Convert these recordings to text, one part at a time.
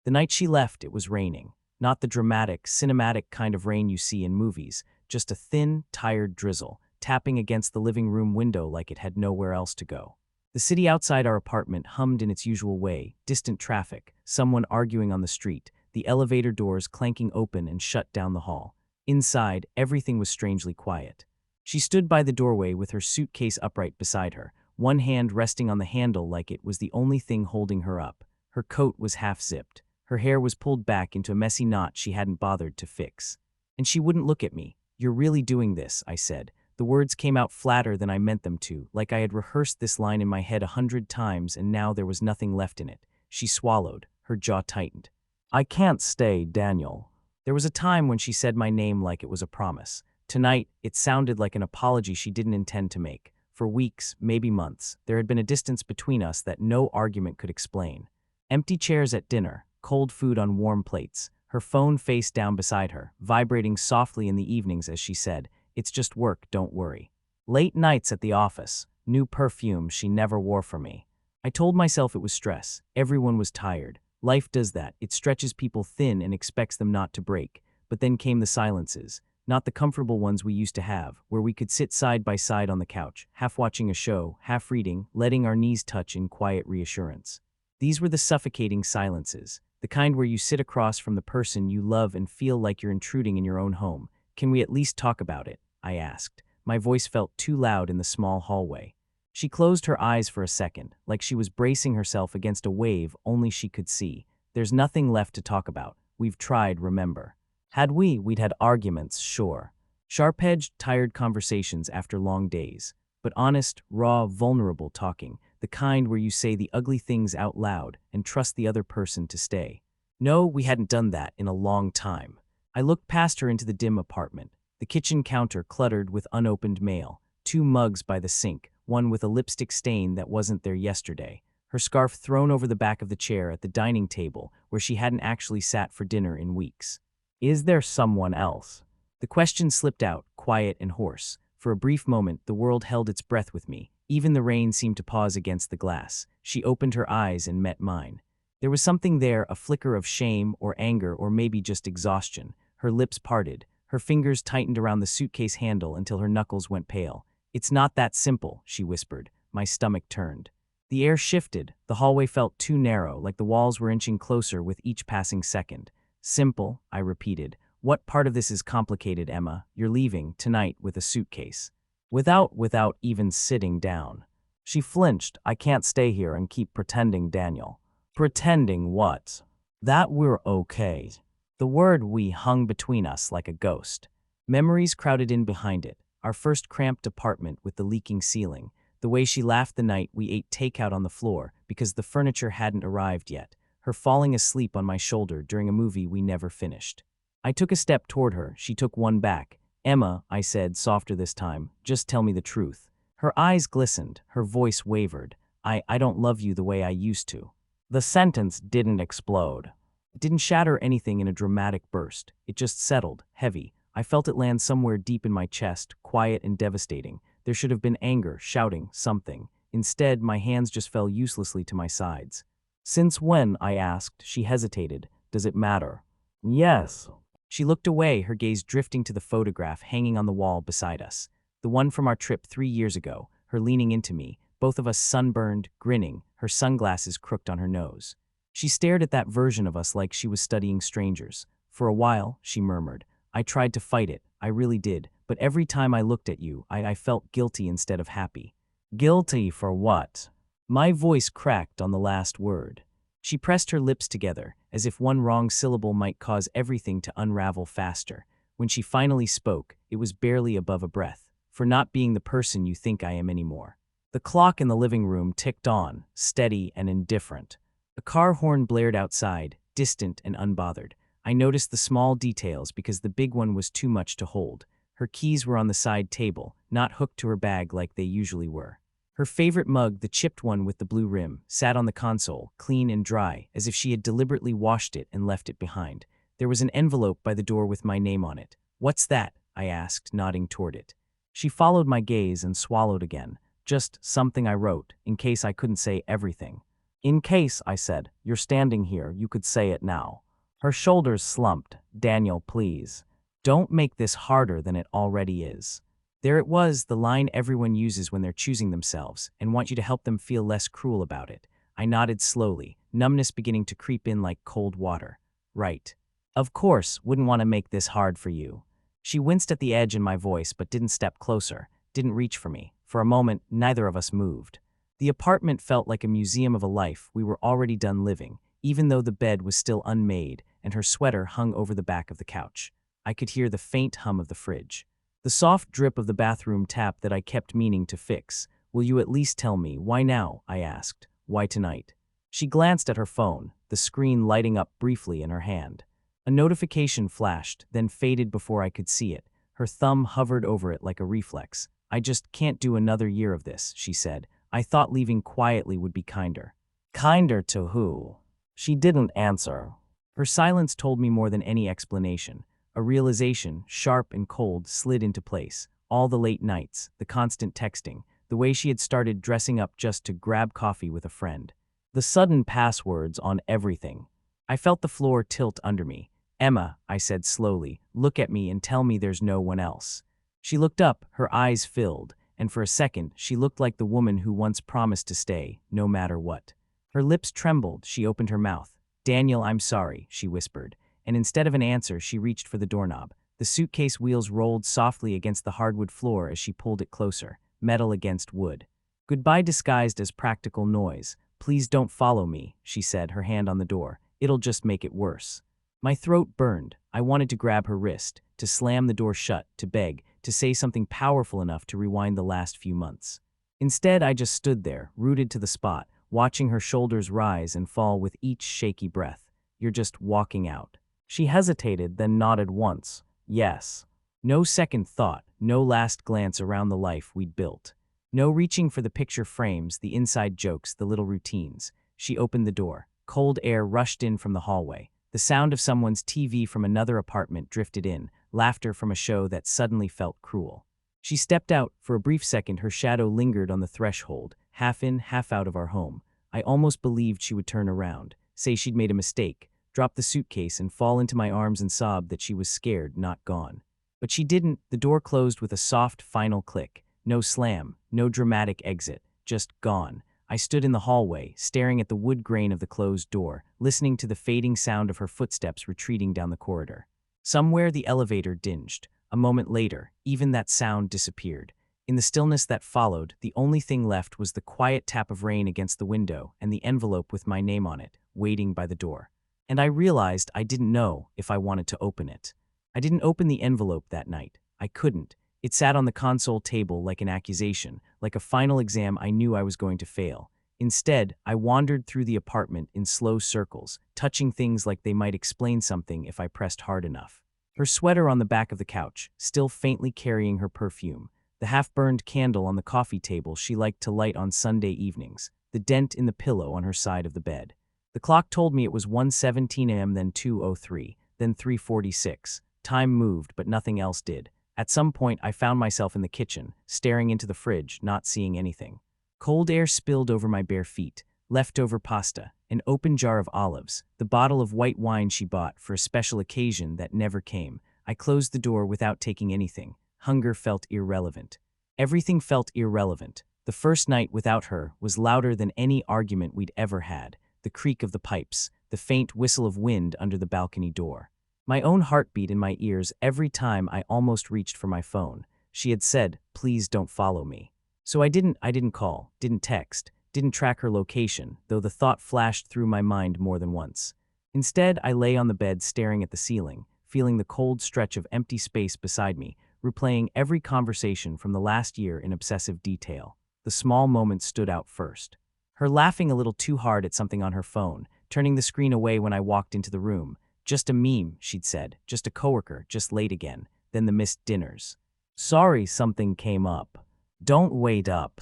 The night she left, it was raining. Not the dramatic, cinematic kind of rain you see in movies, just a thin, tired drizzle, tapping against the living room window like it had nowhere else to go. The city outside our apartment hummed in its usual way, distant traffic, someone arguing on the street, the elevator doors clanking open and shut down the hall. Inside, everything was strangely quiet. She stood by the doorway with her suitcase upright beside her, one hand resting on the handle like it was the only thing holding her up. Her coat was half-zipped. Her hair was pulled back into a messy knot she hadn't bothered to fix. And she wouldn't look at me. "You're really doing this," I said. The words came out flatter than I meant them to, like I had rehearsed this line in my head 100 times and now there was nothing left in it. She swallowed, her jaw tightened. "I can't stay, Daniel." There was a time when she said my name like it was a promise. Tonight, it sounded like an apology she didn't intend to make. For weeks, maybe months, there had been a distance between us that no argument could explain. Empty chairs at dinner, cold food on warm plates, her phone face down beside her, vibrating softly in the evenings as she said, "It's just work, don't worry." Late nights at the office, new perfume she never wore for me. I told myself it was stress. Everyone was tired. Life does that. It stretches people thin and expects them not to break. But then came the silences. Not the comfortable ones we used to have, where we could sit side by side on the couch, half watching a show, half reading, letting our knees touch in quiet reassurance. These were the suffocating silences, the kind where you sit across from the person you love and feel like you're intruding in your own home. "Can we at least talk about it?" I asked. My voice felt too loud in the small hallway. She closed her eyes for a second, like she was bracing herself against a wave only she could see. "There's nothing left to talk about. We've tried, remember." We'd had arguments, sure. Sharp-edged, tired conversations after long days. But honest, raw, vulnerable talking, the kind where you say the ugly things out loud and trust the other person to stay. No, we hadn't done that in a long time. I looked past her into the dim apartment. The kitchen counter cluttered with unopened mail, 2 mugs by the sink, one with a lipstick stain that wasn't there yesterday, her scarf thrown over the back of the chair at the dining table where she hadn't actually sat for dinner in weeks. "Is there someone else?" The question slipped out, quiet and hoarse. For a brief moment, the world held its breath with me. Even the rain seemed to pause against the glass. She opened her eyes and met mine. There was something there, a flicker of shame or anger or maybe just exhaustion. Her lips parted. Her fingers tightened around the suitcase handle until her knuckles went pale. "It's not that simple," she whispered. My stomach turned. The air shifted. The hallway felt too narrow, like the walls were inching closer with each passing second. "Simple," I repeated. "What part of this is complicated, Emma? You're leaving, tonight, with a suitcase." Without even sitting down. She flinched. "I can't stay here and keep pretending, Daniel." "Pretending what?" "That we're okay." The word "we" hung between us like a ghost. Memories crowded in behind it. Our first cramped apartment with the leaking ceiling. The way she laughed the night we ate takeout on the floor because the furniture hadn't arrived yet. Her falling asleep on my shoulder during a movie we never finished. I took a step toward her. She took one back. "Emma," I said, softer this time, "just tell me the truth." Her eyes glistened. Her voice wavered. I don't love you the way I used to." The sentence didn't explode. It didn't shatter anything in a dramatic burst. It just settled, heavy. I felt it land somewhere deep in my chest, quiet and devastating. There should have been anger, shouting, something. Instead, my hands just fell uselessly to my sides. "Since when?" I asked. She hesitated. "Does it matter?" "Yes." She looked away, her gaze drifting to the photograph hanging on the wall beside us. The one from our trip 3 years ago, her leaning into me, both of us sunburned, grinning, her sunglasses crooked on her nose. She stared at that version of us like she was studying strangers. "For a while," she murmured. "I tried to fight it, I really did, but every time I looked at you, I felt guilty instead of happy." "Guilty for what?" My voice cracked on the last word. She pressed her lips together, as if one wrong syllable might cause everything to unravel faster. When she finally spoke, it was barely above a breath. "For not being the person you think I am anymore." The clock in the living room ticked on, steady and indifferent. A car horn blared outside, distant and unbothered. I noticed the small details because the big one was too much to hold. Her keys were on the side table, not hooked to her bag like they usually were. Her favorite mug, the chipped one with the blue rim, sat on the console, clean and dry, as if she had deliberately washed it and left it behind. There was an envelope by the door with my name on it. "What's that?" I asked, nodding toward it. She followed my gaze and swallowed again. "Just something I wrote, in case I couldn't say everything." In case, I said, you're standing here, you could say it now. Her shoulders slumped. Daniel, please. Don't make this harder than it already is. There it was, the line everyone uses when they're choosing themselves and want you to help them feel less cruel about it. I nodded slowly, numbness beginning to creep in like cold water. Right. Of course, wouldn't want to make this hard for you. She winced at the edge in my voice but didn't step closer, didn't reach for me. For a moment, neither of us moved. The apartment felt like a museum of a life we were already done living, even though the bed was still unmade and her sweater hung over the back of the couch. I could hear the faint hum of the fridge. The soft drip of the bathroom tap that I kept meaning to fix. Will you at least tell me, why now? I asked. Why tonight? She glanced at her phone, the screen lighting up briefly in her hand. A notification flashed, then faded before I could see it. Her thumb hovered over it like a reflex. I just can't do another year of this, she said. I thought leaving quietly would be kinder. Kinder to who? She didn't answer. Her silence told me more than any explanation. A realization, sharp and cold, slid into place. All the late nights, the constant texting, the way she had started dressing up just to grab coffee with a friend. The sudden passwords on everything. I felt the floor tilt under me. Emma, I said slowly, look at me and tell me there's no one else. She looked up, her eyes filled, and for a second she looked like the woman who once promised to stay, no matter what. Her lips trembled, she opened her mouth. Daniel, I'm sorry, she whispered, and instead of an answer she reached for the doorknob. The suitcase wheels rolled softly against the hardwood floor as she pulled it closer, metal against wood. Goodbye disguised as practical noise. Please don't follow me, she said, her hand on the door. It'll just make it worse. My throat burned. I wanted to grab her wrist, to slam the door shut, to beg, to say something powerful enough to rewind the last few months. Instead, I just stood there, rooted to the spot, watching her shoulders rise and fall with each shaky breath. You're just walking out. She hesitated, then nodded once. Yes. No second thought, no last glance around the life we'd built. No reaching for the picture frames, the inside jokes, the little routines. She opened the door. Cold air rushed in from the hallway. The sound of someone's TV from another apartment drifted in, laughter from a show that suddenly felt cruel. She stepped out. For a brief second, her shadow lingered on the threshold, half in, half out of our home. I almost believed she would turn around, say she'd made a mistake, drop the suitcase and fall into my arms and sob that she was scared, not gone. But she didn't. The door closed with a soft, final click. No slam, no dramatic exit, just gone. I stood in the hallway, staring at the wood grain of the closed door, listening to the fading sound of her footsteps retreating down the corridor. Somewhere the elevator dinged. A moment later, even that sound disappeared. In the stillness that followed, the only thing left was the quiet tap of rain against the window and the envelope with my name on it, waiting by the door. And I realized I didn't know if I wanted to open it. I didn't open the envelope that night. I couldn't. It sat on the console table like an accusation, like a final exam I knew I was going to fail. Instead, I wandered through the apartment in slow circles, touching things like they might explain something if I pressed hard enough. Her sweater on the back of the couch, still faintly carrying her perfume. The half-burned candle on the coffee table she liked to light on Sunday evenings. The dent in the pillow on her side of the bed. The clock told me it was 1:17 a.m., then 2:03, then 3:46. Time moved, but nothing else did. At some point, I found myself in the kitchen, staring into the fridge, not seeing anything. Cold air spilled over my bare feet, leftover pasta, an open jar of olives, the bottle of white wine she bought for a special occasion that never came. I closed the door without taking anything. Hunger felt irrelevant. Everything felt irrelevant. The first night without her was louder than any argument we'd ever had. The creak of the pipes, the faint whistle of wind under the balcony door. My own heartbeat in my ears every time I almost reached for my phone. She had said, please don't follow me. So I didn't call, didn't text, didn't track her location, though the thought flashed through my mind more than once. Instead, I lay on the bed staring at the ceiling, feeling the cold stretch of empty space beside me, replaying every conversation from the last year in obsessive detail. The small moments stood out first. Her laughing a little too hard at something on her phone, turning the screen away when I walked into the room. Just a meme, she'd said, just a coworker, just late again, then the missed dinners. Sorry, something came up. Don't wait up.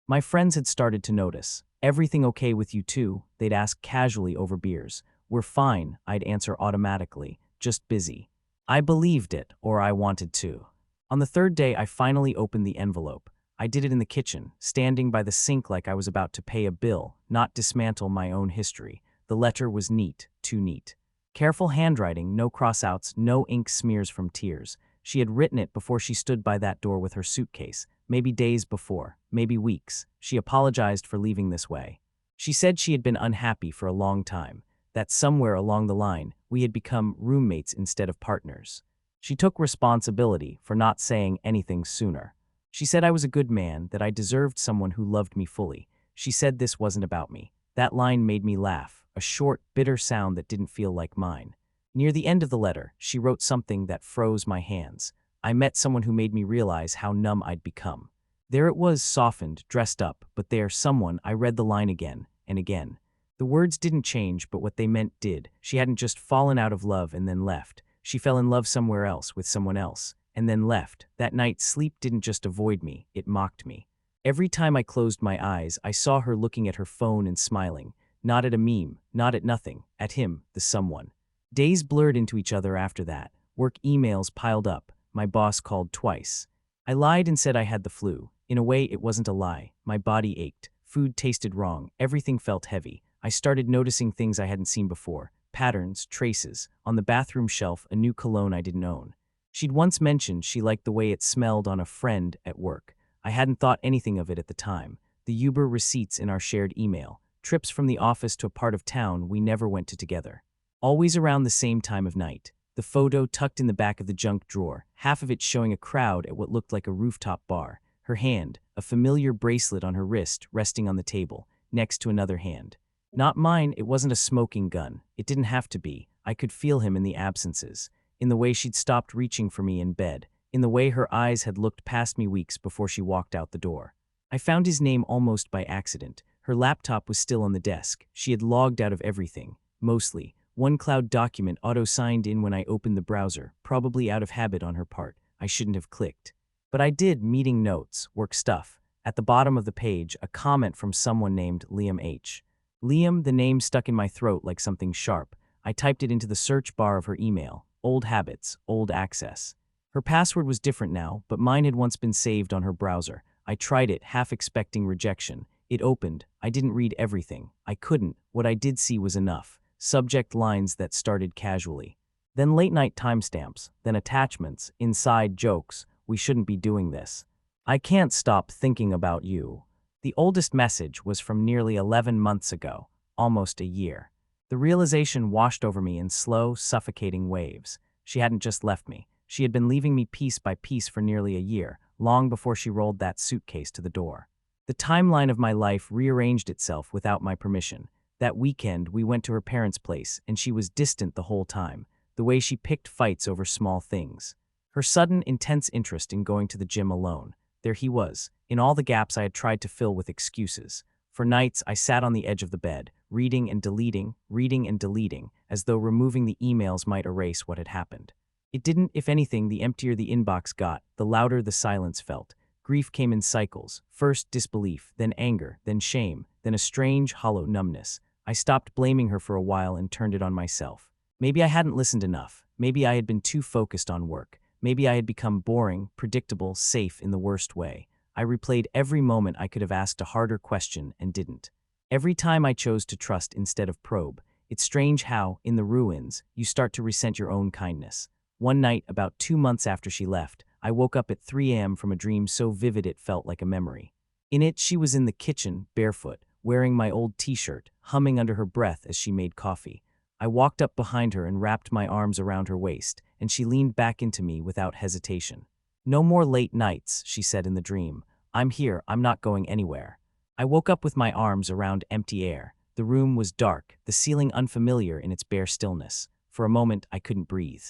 My friends had started to notice. Everything okay with you too? They'd ask casually over beers. We're fine, I'd answer automatically, just busy. I believed it, or I wanted to. On the third day, I finally opened the envelope. I did it in the kitchen, standing by the sink like I was about to pay a bill, not dismantle my own history. The letter was neat, too neat. Careful handwriting, no crossouts, no ink smears from tears. She had written it before she stood by that door with her suitcase, maybe days before, maybe weeks. She apologized for leaving this way. She said she had been unhappy for a long time, that somewhere along the line, we had become roommates instead of partners. She took responsibility for not saying anything sooner. She said I was a good man, that I deserved someone who loved me fully. She said this wasn't about me. That line made me laugh, a short, bitter sound that didn't feel like mine. Near the end of the letter, she wrote something that froze my hands. I met someone who made me realize how numb I'd become. There it was, softened, dressed up, but there, someone. I read the line again and again. The words didn't change, but what they meant did. She hadn't just fallen out of love and then left. She fell in love somewhere else with someone else, and then left. That night, sleep didn't just avoid me, it mocked me. Every time I closed my eyes, I saw her looking at her phone and smiling. Not at a meme, not at nothing, at him, the someone. Days blurred into each other after that. Work emails piled up. My boss called twice. I lied and said I had the flu. In a way, it wasn't a lie. My body ached. Food tasted wrong. Everything felt heavy. I started noticing things I hadn't seen before. Patterns, traces. On the bathroom shelf, a new cologne I didn't own. She'd once mentioned she liked the way it smelled on a friend at work. I hadn't thought anything of it at the time. The Uber receipts in our shared email. Trips from the office to a part of town we never went to together. Always around the same time of night. The photo tucked in the back of the junk drawer, half of it showing a crowd at what looked like a rooftop bar. Her hand, a familiar bracelet on her wrist, resting on the table, next to another hand. Not mine, it wasn't a smoking gun. It didn't have to be. I could feel him in the absences. In the way she'd stopped reaching for me in bed. In the way her eyes had looked past me weeks before she walked out the door. I found his name almost by accident. Her laptop was still on the desk. She had logged out of everything. Mostly. One cloud document auto-signed in when I opened the browser, probably out of habit on her part. I shouldn't have clicked. But I did. Meeting notes, work stuff. At the bottom of the page, a comment from someone named Liam H. Liam, the name stuck in my throat like something sharp. I typed it into the search bar of her email. Old habits, old access. Her password was different now, but mine had once been saved on her browser. I tried it, half expecting rejection. It opened. I didn't read everything. I couldn't. What I did see was enough. Subject lines that started casually. Then late-night timestamps, then attachments, inside jokes. We shouldn't be doing this. I can't stop thinking about you. The oldest message was from nearly 11 months ago, almost a year. The realization washed over me in slow, suffocating waves. She hadn't just left me. She had been leaving me piece by piece for nearly a year, long before she rolled that suitcase to the door. The timeline of my life rearranged itself without my permission. That weekend, we went to her parents' place, and she was distant the whole time, the way she picked fights over small things. Her sudden, intense interest in going to the gym alone. There he was, in all the gaps I had tried to fill with excuses. For nights, I sat on the edge of the bed, reading and deleting, as though removing the emails might erase what had happened. It didn't. If anything, the emptier the inbox got, the louder the silence felt. Grief came in cycles, first disbelief, then anger, then shame, then a strange, hollow numbness. I stopped blaming her for a while and turned it on myself. Maybe I hadn't listened enough. Maybe I had been too focused on work. Maybe I had become boring, predictable, safe in the worst way. I replayed every moment I could have asked a harder question and didn't. Every time I chose to trust instead of probe. It's strange how, in the ruins, you start to resent your own kindness. One night, about 2 months after she left, I woke up at 3 a.m. from a dream so vivid it felt like a memory. In it, she was in the kitchen, barefoot, wearing my old t-shirt, humming under her breath as she made coffee. I walked up behind her and wrapped my arms around her waist, and she leaned back into me without hesitation. "No more late nights," she said in the dream. "I'm here, I'm not going anywhere." I woke up with my arms around empty air. The room was dark, the ceiling unfamiliar in its bare stillness. For a moment, I couldn't breathe.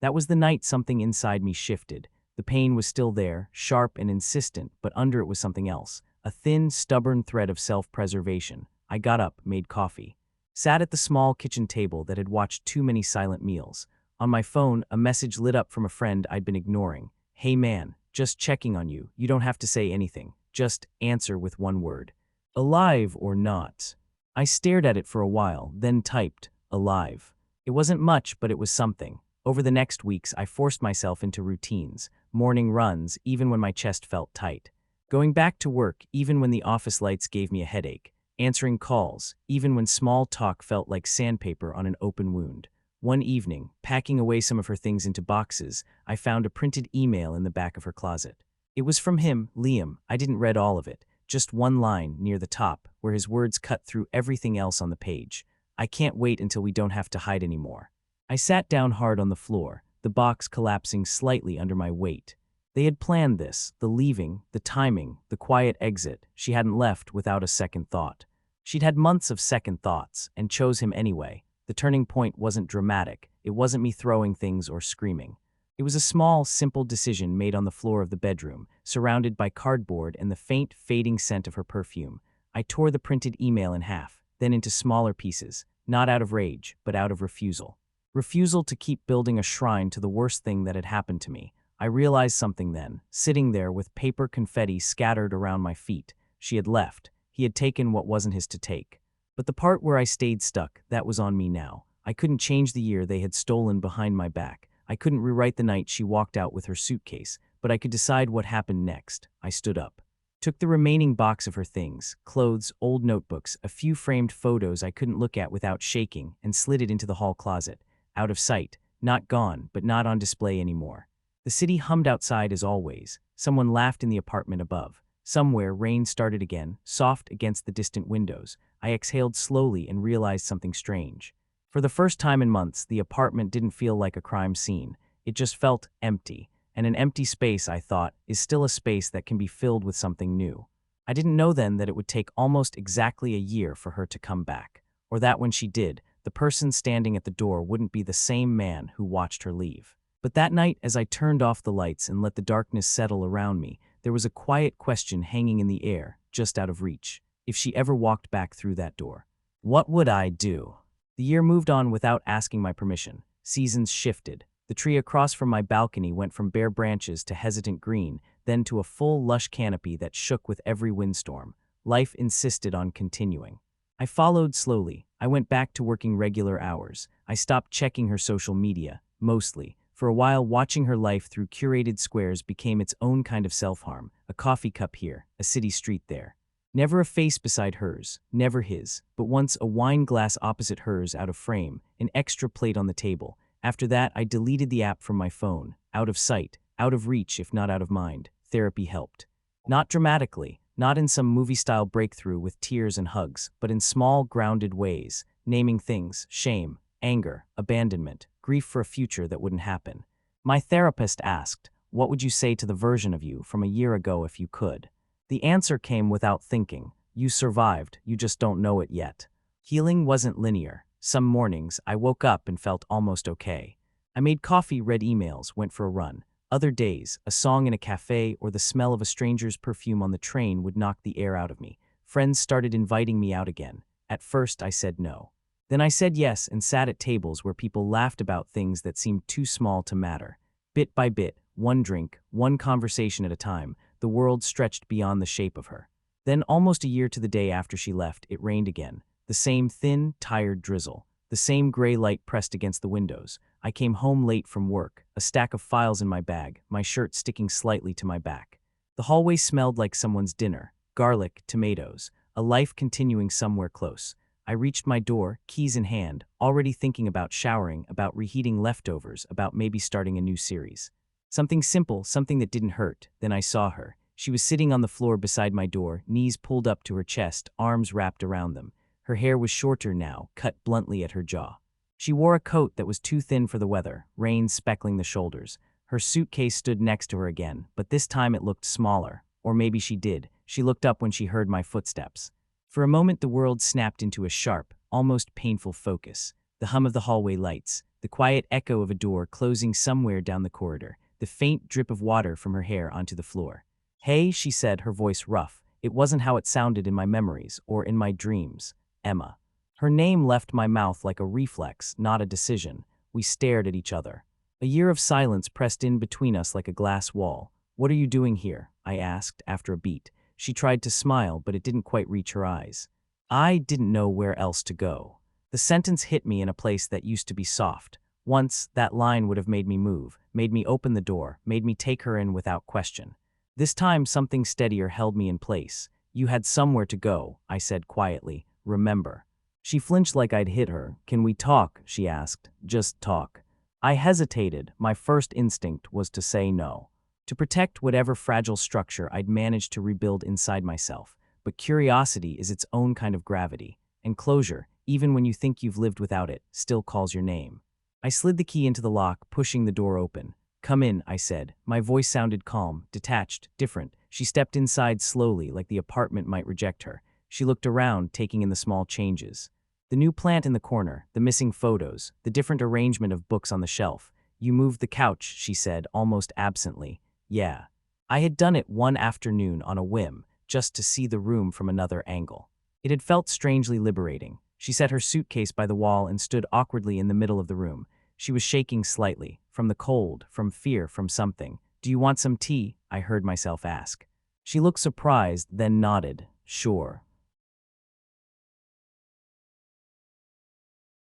That was the night something inside me shifted. The pain was still there, sharp and insistent, but under it was something else. A thin, stubborn thread of self-preservation. I got up, made coffee. Sat at the small kitchen table that had watched too many silent meals. On my phone, a message lit up from a friend I'd been ignoring. "Hey man, just checking on you. You don't have to say anything. Just answer with one word. Alive or not?" I stared at it for a while, then typed, "Alive." It wasn't much, but it was something. Over the next weeks, I forced myself into routines, morning runs, even when my chest felt tight. Going back to work even when the office lights gave me a headache. Answering calls, even when small talk felt like sandpaper on an open wound. One evening, packing away some of her things into boxes, I found a printed email in the back of her closet. It was from him, Liam. I didn't read all of it, just one line near the top, where his words cut through everything else on the page. I can't wait until we don't have to hide anymore. I sat down hard on the floor, the box collapsing slightly under my weight. They had planned this, the leaving, the timing, the quiet exit. She hadn't left without a second thought. She'd had months of second thoughts, and chose him anyway. The turning point wasn't dramatic. It wasn't me throwing things or screaming. It was a small, simple decision made on the floor of the bedroom, surrounded by cardboard and the faint, fading scent of her perfume. I tore the printed email in half, then into smaller pieces, not out of rage, but out of refusal. Refusal to keep building a shrine to the worst thing that had happened to me. I realized something then, sitting there with paper confetti scattered around my feet. She had left. He had taken what wasn't his to take. But the part where I stayed stuck, that was on me now. I couldn't change the year they had stolen behind my back. I couldn't rewrite the night she walked out with her suitcase, but I could decide what happened next. I stood up. Took the remaining box of her things, clothes, old notebooks, a few framed photos I couldn't look at without shaking, and slid it into the hall closet. Out of sight. Not gone, but not on display anymore. The city hummed outside as always. Someone laughed in the apartment above. Somewhere, rain started again, soft against the distant windows. I exhaled slowly and realized something strange. For the first time in months, the apartment didn't feel like a crime scene. It just felt empty. And an empty space, I thought, is still a space that can be filled with something new. I didn't know then that it would take almost exactly a year for her to come back. Or that when she did, the person standing at the door wouldn't be the same man who watched her leave. But that night, as I turned off the lights and let the darkness settle around me, there was a quiet question hanging in the air, just out of reach. If she ever walked back through that door, what would I do? The year moved on without asking my permission. Seasons shifted. The tree across from my balcony went from bare branches to hesitant green, then to a full, lush canopy that shook with every windstorm. Life insisted on continuing. I followed slowly. I went back to working regular hours. I stopped checking her social media, mostly. For a while, watching her life through curated squares became its own kind of self-harm. A coffee cup here, a city street there. Never a face beside hers, never his, but once a wine glass opposite hers out of frame, an extra plate on the table. After that, I deleted the app from my phone. Out of sight, out of reach if not out of mind. Therapy helped. Not dramatically, not in some movie-style breakthrough with tears and hugs, but in small, grounded ways. Naming things, shame, anger, abandonment, grief for a future that wouldn't happen. My therapist asked, "What would you say to the version of you from a year ago if you could?" The answer came without thinking. You survived, you just don't know it yet. Healing wasn't linear. Some mornings, I woke up and felt almost okay. I made coffee, read emails, went for a run. Other days, a song in a cafe or the smell of a stranger's perfume on the train would knock the air out of me. Friends started inviting me out again. At first, I said no. Then I said yes and sat at tables where people laughed about things that seemed too small to matter. Bit by bit, one drink, one conversation at a time, the world stretched beyond the shape of her. Then, almost a year to the day after she left, it rained again. The same thin, tired drizzle. The same gray light pressed against the windows. I came home late from work, a stack of files in my bag, my shirt sticking slightly to my back. The hallway smelled like someone's dinner. Garlic, tomatoes, a life continuing somewhere close. I reached my door, keys in hand, already thinking about showering, about reheating leftovers, about maybe starting a new series. Something simple, something that didn't hurt. Then I saw her. She was sitting on the floor beside my door, knees pulled up to her chest, arms wrapped around them. Her hair was shorter now, cut bluntly at her jaw. She wore a coat that was too thin for the weather, rain speckling the shoulders. Her suitcase stood next to her again, but this time it looked smaller. Or maybe she did. She looked up when she heard my footsteps. For a moment the world snapped into a sharp, almost painful focus. The hum of the hallway lights, the quiet echo of a door closing somewhere down the corridor, the faint drip of water from her hair onto the floor. "Hey," she said, her voice rough. It wasn't how it sounded in my memories, or in my dreams. Emma. Her name left my mouth like a reflex, not a decision. We stared at each other. A year of silence pressed in between us like a glass wall. "What are you doing here?" I asked, after a beat. She tried to smile, but it didn't quite reach her eyes. I didn't know where else to go. The sentence hit me in a place that used to be soft. Once, that line would have made me move, made me open the door, made me take her in without question. This time, something steadier held me in place. You had somewhere to go, I said quietly. Remember. She flinched like I'd hit her. Can we talk? She asked. Just talk. I hesitated. My first instinct was to say no, to protect whatever fragile structure I'd managed to rebuild inside myself. But curiosity is its own kind of gravity, and closure, even when you think you've lived without it, still calls your name. I slid the key into the lock, pushing the door open. Come in, I said. My voice sounded calm, detached, different. She stepped inside slowly, like the apartment might reject her. She looked around, taking in the small changes. The new plant in the corner, the missing photos, the different arrangement of books on the shelf. You moved the couch, she said, almost absently. Yeah. I had done it one afternoon on a whim, just to see the room from another angle. It had felt strangely liberating. She set her suitcase by the wall and stood awkwardly in the middle of the room. She was shaking slightly, from the cold, from fear, from something. Do you want some tea? I heard myself ask. She looked surprised, then nodded. Sure.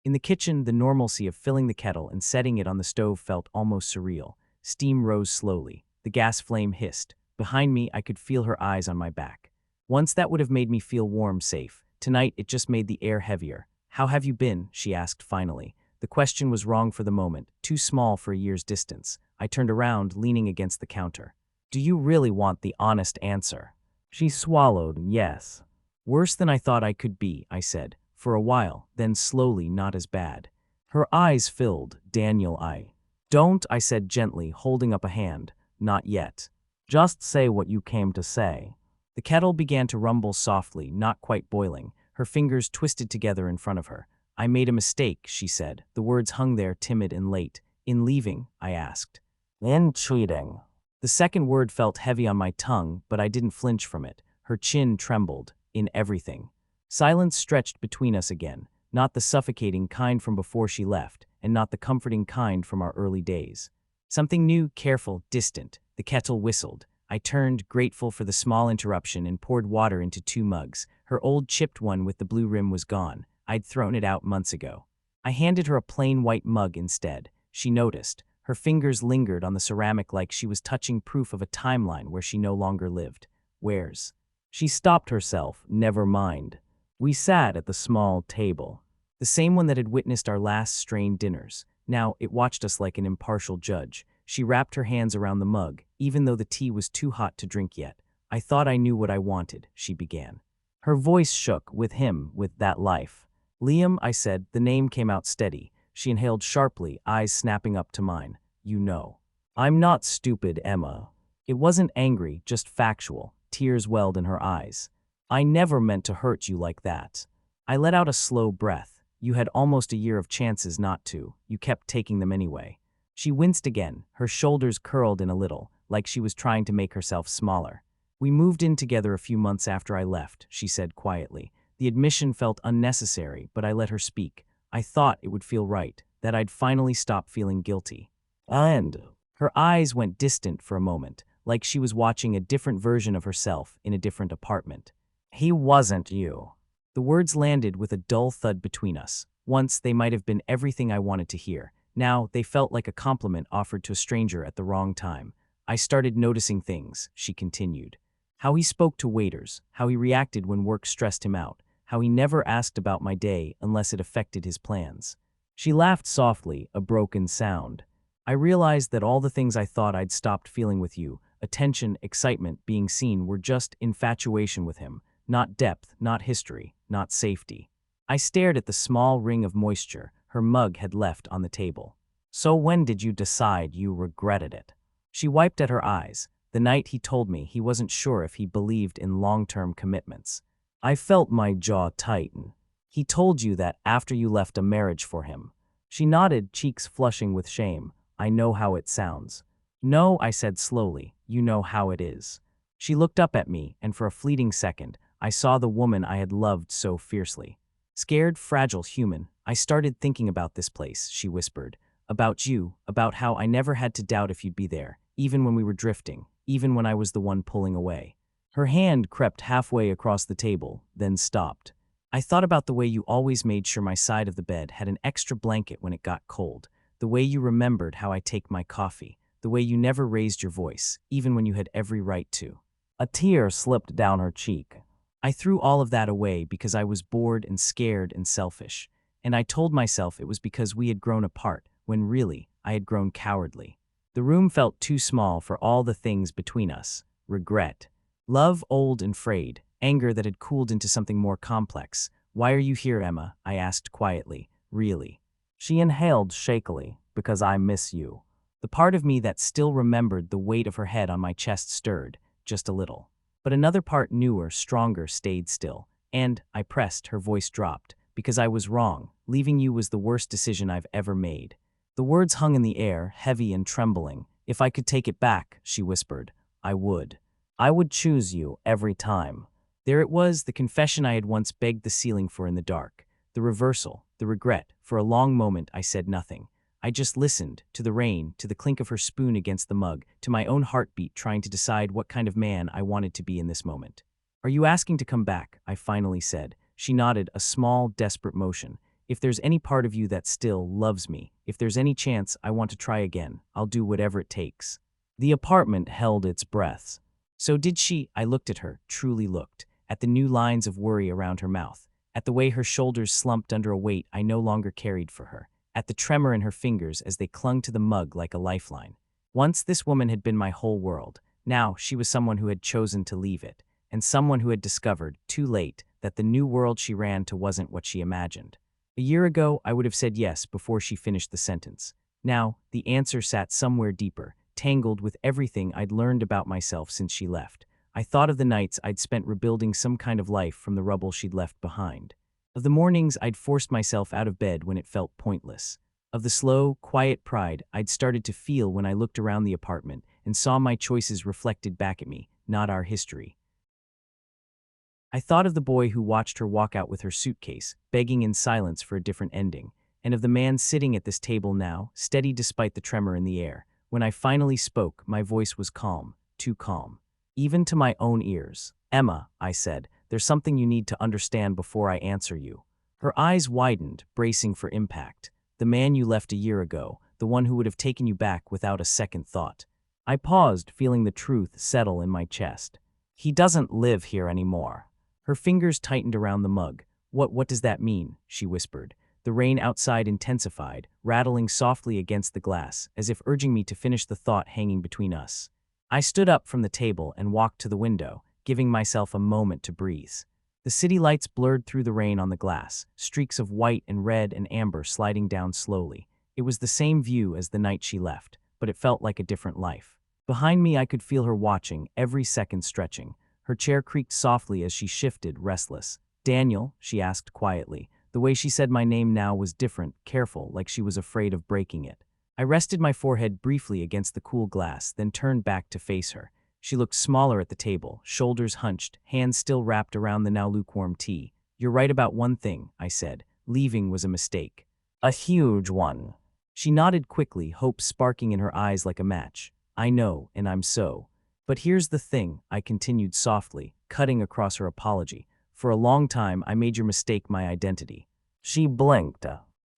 In the kitchen, the normalcy of filling the kettle and setting it on the stove felt almost surreal. Steam rose slowly. The gas flame hissed. Behind me, I could feel her eyes on my back. Once that would have made me feel warm, safe. Tonight, it just made the air heavier. How have you been? She asked finally. The question was wrong for the moment, too small for a year's distance. I turned around, leaning against the counter. Do you really want the honest answer? She swallowed, yes. Worse than I thought I could be, I said. For a while, then slowly, not as bad. Her eyes filled. Daniel, Don't, I said gently, holding up a hand. Not yet. Just say what you came to say. The kettle began to rumble softly, not quite boiling. Her fingers twisted together in front of her. I made a mistake, she said. The words hung there, timid and late. In leaving, I asked. In cheating. The second word felt heavy on my tongue, but I didn't flinch from it. Her chin trembled. In everything. Silence stretched between us again, not the suffocating kind from before she left, and not the comforting kind from our early days. Something new, careful, distant. The kettle whistled. I turned, grateful for the small interruption, and poured water into 2 mugs. Her old chipped one with the blue rim was gone. I'd thrown it out months ago. I handed her a plain white mug instead. She noticed. Her fingers lingered on the ceramic like she was touching proof of a timeline where she no longer lived. Where's? She stopped herself. Never mind. We sat at the small table, the same one that had witnessed our last strained dinners. Now it watched us like an impartial judge. She wrapped her hands around the mug, even though the tea was too hot to drink yet. I thought I knew what I wanted, she began. Her voice shook. With him, with that life. Liam, I said. The name came out steady. She inhaled sharply, eyes snapping up to mine. You know. I'm not stupid, Emma. It wasn't angry, just factual. Tears welled in her eyes. I never meant to hurt you like that. I let out a slow breath. You had almost a year of chances not to. You kept taking them anyway. She winced again, her shoulders curled in a little, like she was trying to make herself smaller. We moved in together a few months after I left, she said quietly. The admission felt unnecessary, but I let her speak. I thought it would feel right, that I'd finally stop feeling guilty. And her eyes went distant for a moment, like she was watching a different version of herself in a different apartment. He wasn't you. The words landed with a dull thud between us. Once they might have been everything I wanted to hear. Now they felt like a compliment offered to a stranger at the wrong time. I started noticing things, she continued. How he spoke to waiters, how he reacted when work stressed him out, how he never asked about my day unless it affected his plans. She laughed softly, a broken sound. I realized that all the things I thought I'd stopped feeling with you, attention, excitement, being seen, were just infatuation with him. Not depth, not history, not safety. I stared at the small ring of moisture her mug had left on the table. So when did you decide you regretted it? She wiped at her eyes. The night he told me he wasn't sure if he believed in long-term commitments. I felt my jaw tighten. He told you that after you left a marriage for him. She nodded, cheeks flushing with shame. I know how it sounds. No, I said slowly, you know how it is. She looked up at me, and for a fleeting second, I saw the woman I had loved so fiercely. Scared, fragile, human, I started thinking about this place, she whispered. About you, about how I never had to doubt if you'd be there, even when we were drifting, even when I was the one pulling away. Her hand crept halfway across the table, then stopped. I thought about the way you always made sure my side of the bed had an extra blanket when it got cold, the way you remembered how I take my coffee, the way you never raised your voice, even when you had every right to. A tear slipped down her cheek. I threw all of that away because I was bored and scared and selfish, and I told myself it was because we had grown apart, when really, I had grown cowardly. The room felt too small for all the things between us: regret, love old and frayed, anger that had cooled into something more complex. "Why are you here, Emma?" I asked quietly. "Really?" She inhaled shakily. "Because I miss you." The part of me that still remembered the weight of her head on my chest stirred, just a little. But another part, newer, stronger, stayed still. "And," I pressed, her voice dropped, "because I was wrong. Leaving you was the worst decision I've ever made." The words hung in the air, heavy and trembling. "If I could take it back," she whispered, "I would. I would choose you every time." There it was, the confession I had once begged the ceiling for in the dark. The reversal, the regret. For a long moment, I said nothing. I just listened, to the rain, to the clink of her spoon against the mug, to my own heartbeat trying to decide what kind of man I wanted to be in this moment. "Are you asking to come back?" I finally said. She nodded, a small, desperate motion. "If there's any part of you that still loves me, if there's any chance I want to try again, I'll do whatever it takes." The apartment held its breaths. So did she. I looked at her, truly looked, at the new lines of worry around her mouth, at the way her shoulders slumped under a weight I no longer carried for her, at the tremor in her fingers as they clung to the mug like a lifeline. Once this woman had been my whole world. Now she was someone who had chosen to leave it, and someone who had discovered, too late, that the new world she ran to wasn't what she imagined. A year ago, I would have said yes before she finished the sentence. Now, the answer sat somewhere deeper, tangled with everything I'd learned about myself since she left. I thought of the nights I'd spent rebuilding some kind of life from the rubble she'd left behind. Of the mornings I'd forced myself out of bed when it felt pointless. Of the slow, quiet pride I'd started to feel when I looked around the apartment and saw my choices reflected back at me, not our history. I thought of the boy who watched her walk out with her suitcase, begging in silence for a different ending, and of the man sitting at this table now, steady despite the tremor in the air. When I finally spoke, my voice was calm, too calm, even to my own ears. "Emma," I said, "there's something you need to understand before I answer you." Her eyes widened, bracing for impact. "The man you left a year ago, the one who would have taken you back without a second thought." I paused, feeling the truth settle in my chest. "He doesn't live here anymore." Her fingers tightened around the mug. What does that mean?" she whispered. The rain outside intensified, rattling softly against the glass, as if urging me to finish the thought hanging between us. I stood up from the table and walked to the window, giving myself a moment to breathe. The city lights blurred through the rain on the glass, streaks of white and red and amber sliding down slowly. It was the same view as the night she left, but it felt like a different life. Behind me I could feel her watching, every second stretching. Her chair creaked softly as she shifted, restless. "Daniel?" she asked quietly. The way she said my name now was different, careful, like she was afraid of breaking it. I rested my forehead briefly against the cool glass, then turned back to face her. She looked smaller at the table, shoulders hunched, hands still wrapped around the now lukewarm tea. "You're right about one thing," I said. "Leaving was a mistake. A huge one." She nodded quickly, hope sparking in her eyes like a match. "I know, and I'm so. But here's the thing," I continued softly, cutting across her apology. "For a long time, I made your mistake my identity." She blinked.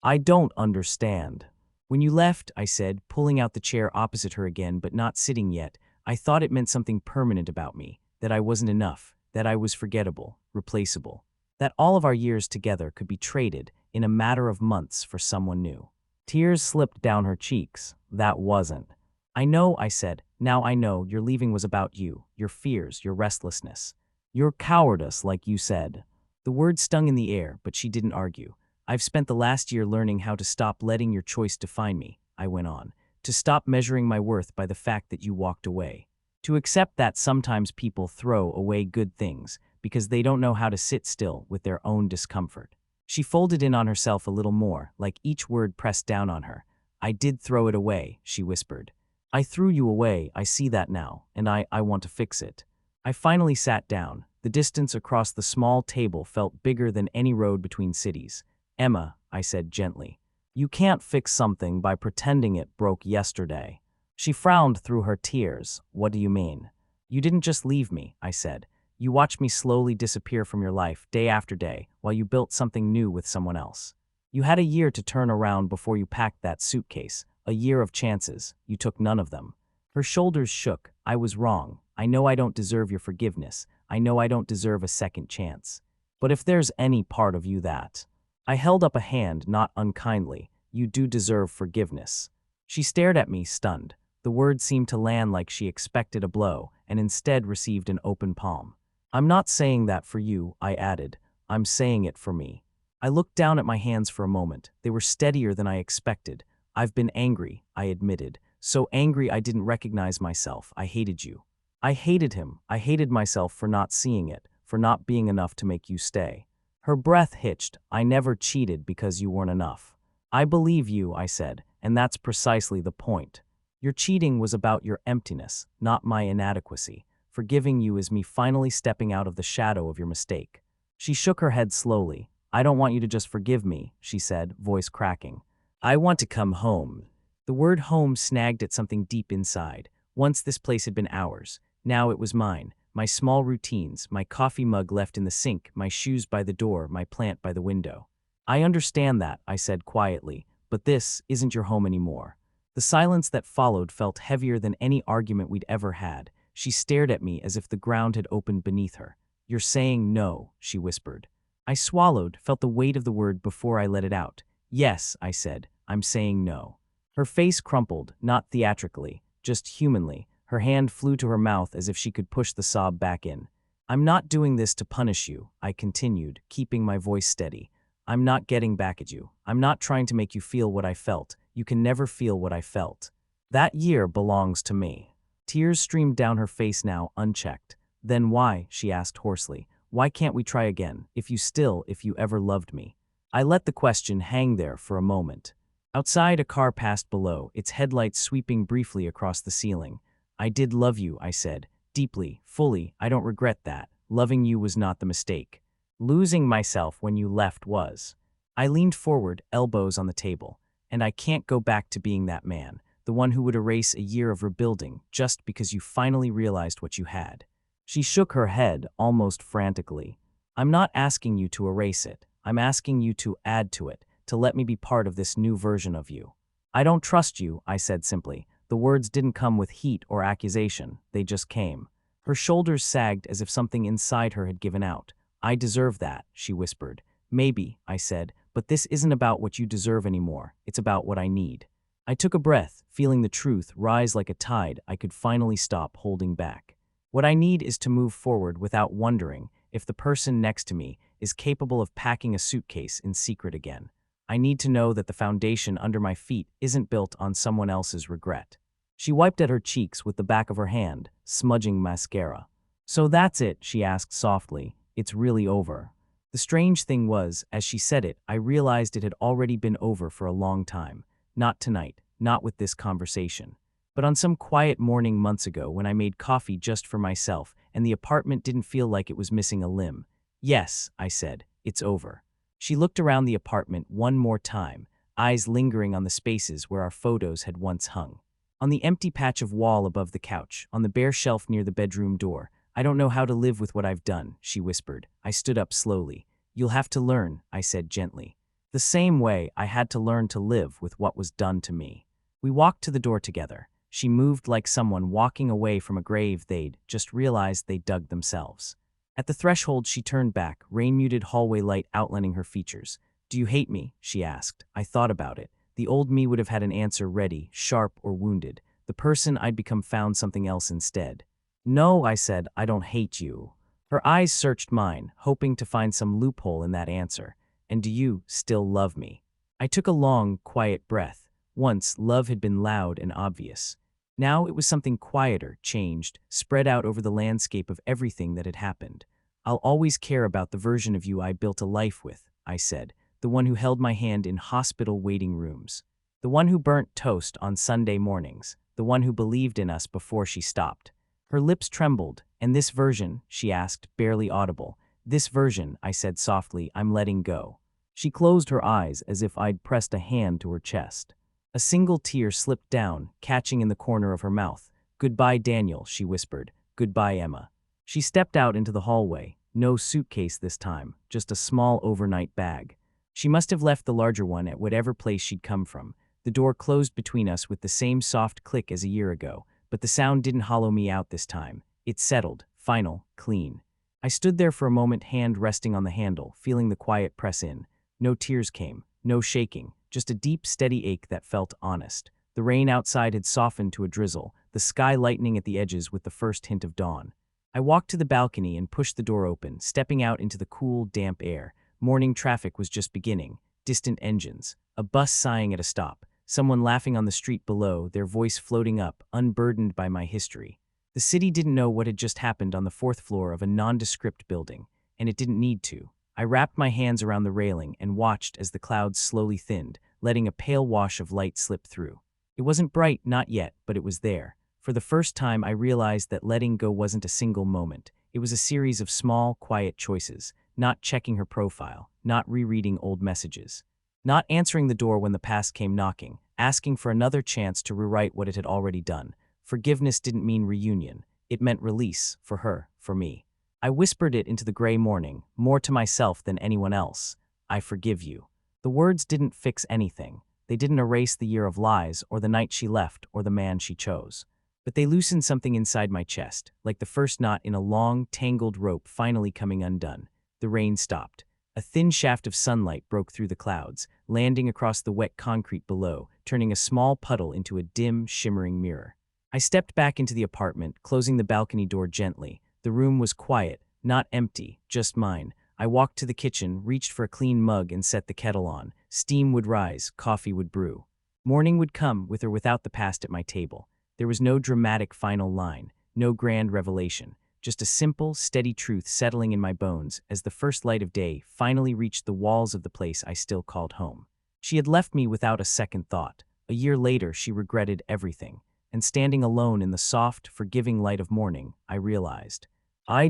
"I don't understand." "When you left," I said, pulling out the chair opposite her again but not sitting yet, "I thought it meant something permanent about me, that I wasn't enough, that I was forgettable, replaceable, that all of our years together could be traded in a matter of months for someone new." Tears slipped down her cheeks. "That wasn't." "I know," I said. "Now I know your leaving was about you, your fears, your restlessness. Your cowardice, like you said." The words stung in the air, but she didn't argue. "I've spent the last year learning how to stop letting your choice define me," I went on. "To stop measuring my worth by the fact that you walked away. To accept that sometimes people throw away good things because they don't know how to sit still with their own discomfort." She folded in on herself a little more, like each word pressed down on her. "I did throw it away," she whispered. "I threw you away, I see that now, and I want to fix it." I finally sat down. The distance across the small table felt bigger than any road between cities. "Emma," I said gently, "you can't fix something by pretending it broke yesterday." She frowned through her tears. "What do you mean?" "You didn't just leave me," I said. "You watched me slowly disappear from your life, day after day, while you built something new with someone else. You had a year to turn around before you packed that suitcase, a year of chances. You took none of them. Her shoulders shook. I was wrong. I know I don't deserve your forgiveness. I know I don't deserve a second chance. But if there's any part of you that… I held up a hand, not unkindly. You do deserve forgiveness. She stared at me, stunned. The words seemed to land like she expected a blow, and instead received an open palm. I'm not saying that for you, I added. I'm saying it for me. I looked down at my hands for a moment. They were steadier than I expected. I've been angry, I admitted. So angry I didn't recognize myself. I hated you. I hated him. I hated myself for not seeing it, for not being enough to make you stay. Her breath hitched. I never cheated because you weren't enough. I believe you, I said, and that's precisely the point. Your cheating was about your emptiness, not my inadequacy. Forgiving you is me finally stepping out of the shadow of your mistake. She shook her head slowly. I don't want you to just forgive me, she said, voice cracking. I want to come home. The word home snagged at something deep inside. Once this place had been ours. Now it was mine. My small routines, my coffee mug left in the sink, my shoes by the door, my plant by the window. I understand that, I said quietly, but this isn't your home anymore. The silence that followed felt heavier than any argument we'd ever had. She stared at me as if the ground had opened beneath her. You're saying no, she whispered. I swallowed, felt the weight of the word before I let it out. Yes, I said, I'm saying no. Her face crumpled, not theatrically, just humanly. Her hand flew to her mouth as if she could push the sob back in. I'm not doing this to punish you, I continued, keeping my voice steady. I'm not getting back at you. I'm not trying to make you feel what I felt. You can never feel what I felt. That year belongs to me. Tears streamed down her face now, unchecked. Then why, she asked hoarsely, why can't we try again, if you ever loved me? I let the question hang there for a moment. Outside, a car passed below, its headlights sweeping briefly across the ceiling. I did love you, I said, deeply, fully. I don't regret that. Loving you was not the mistake. Losing myself when you left was. I leaned forward, elbows on the table. And I can't go back to being that man, the one who would erase a year of rebuilding just because you finally realized what you had. She shook her head, almost frantically. I'm not asking you to erase it. I'm asking you to add to it, to let me be part of this new version of you. I don't trust you, I said simply. The words didn't come with heat or accusation. They just came. Her shoulders sagged as if something inside her had given out. I deserve that, she whispered. Maybe, I said, but this isn't about what you deserve anymore. It's about what I need. I took a breath, feeling the truth rise like a tide. I could finally stop holding back. What I need is to move forward without wondering if the person next to me is capable of packing a suitcase in secret again. I need to know that the foundation under my feet isn't built on someone else's regret. She wiped at her cheeks with the back of her hand, smudging mascara. So that's it, she asked softly. It's really over. The strange thing was, as she said it, I realized it had already been over for a long time. Not tonight, not with this conversation. But on some quiet morning months ago when I made coffee just for myself and the apartment didn't feel like it was missing a limb. Yes, I said, it's over. She looked around the apartment one more time, eyes lingering on the spaces where our photos had once hung. On the empty patch of wall above the couch, on the bare shelf near the bedroom door. I don't know how to live with what I've done, she whispered. I stood up slowly. You'll have to learn, I said gently. The same way I had to learn to live with what was done to me. We walked to the door together. She moved like someone walking away from a grave they'd just realized they dug themselves. At the threshold, she turned back, rain-muted hallway light outlining her features. Do you hate me? She asked. I thought about it. The old me would have had an answer ready, sharp or wounded. The person I'd become found something else instead. No, I said, I don't hate you. Her eyes searched mine, hoping to find some loophole in that answer. And do you still love me? I took a long, quiet breath. Once, love had been loud and obvious. Now it was something quieter, changed, spread out over the landscape of everything that had happened. I'll always care about the version of you I built a life with, I said, the one who held my hand in hospital waiting rooms, the one who burnt toast on Sunday mornings, the one who believed in us before she stopped. Her lips trembled. And this version, she asked, barely audible. This version, I said softly, I'm letting go. She closed her eyes as if I'd pressed a hand to her chest. A single tear slipped down, catching in the corner of her mouth. Goodbye, Daniel, she whispered. Goodbye, Emma. She stepped out into the hallway. No suitcase this time, just a small overnight bag. She must have left the larger one at whatever place she'd come from. The door closed between us with the same soft click as a year ago, but the sound didn't hollow me out this time. It settled, final, clean. I stood there for a moment, hand resting on the handle, feeling the quiet press in. No tears came, no shaking, just a deep, steady ache that felt honest. The rain outside had softened to a drizzle, the sky lightening at the edges with the first hint of dawn. I walked to the balcony and pushed the door open, stepping out into the cool, damp air. Morning traffic was just beginning. Distant engines, a bus sighing at a stop, someone laughing on the street below, their voice floating up, unburdened by my history. The city didn't know what had just happened on the fourth floor of a nondescript building, and it didn't need to. I wrapped my hands around the railing and watched as the clouds slowly thinned, letting a pale wash of light slip through. It wasn't bright, not yet, but it was there. For the first time, I realized that letting go wasn't a single moment. It was a series of small, quiet choices. Not checking her profile, not rereading old messages, not answering the door when the past came knocking, asking for another chance to rewrite what it had already done. Forgiveness didn't mean reunion. It meant release, for her, for me. I whispered it into the gray morning, more to myself than anyone else. I forgive you. The words didn't fix anything. They didn't erase the year of lies, or the night she left, or the man she chose. But they loosened something inside my chest, like the first knot in a long, tangled rope finally coming undone. The rain stopped. A thin shaft of sunlight broke through the clouds, landing across the wet concrete below, turning a small puddle into a dim, shimmering mirror. I stepped back into the apartment, closing the balcony door gently. The room was quiet, not empty, just mine. I walked to the kitchen, reached for a clean mug and set the kettle on. Steam would rise, coffee would brew. Morning would come, with or without the past at my table. There was no dramatic final line, no grand revelation. Just a simple, steady truth settling in my bones as the first light of day finally reached the walls of the place I still called home. She had left me without a second thought. A year later, she regretted everything. And standing alone in the soft, forgiving light of morning, I realized, I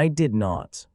did not.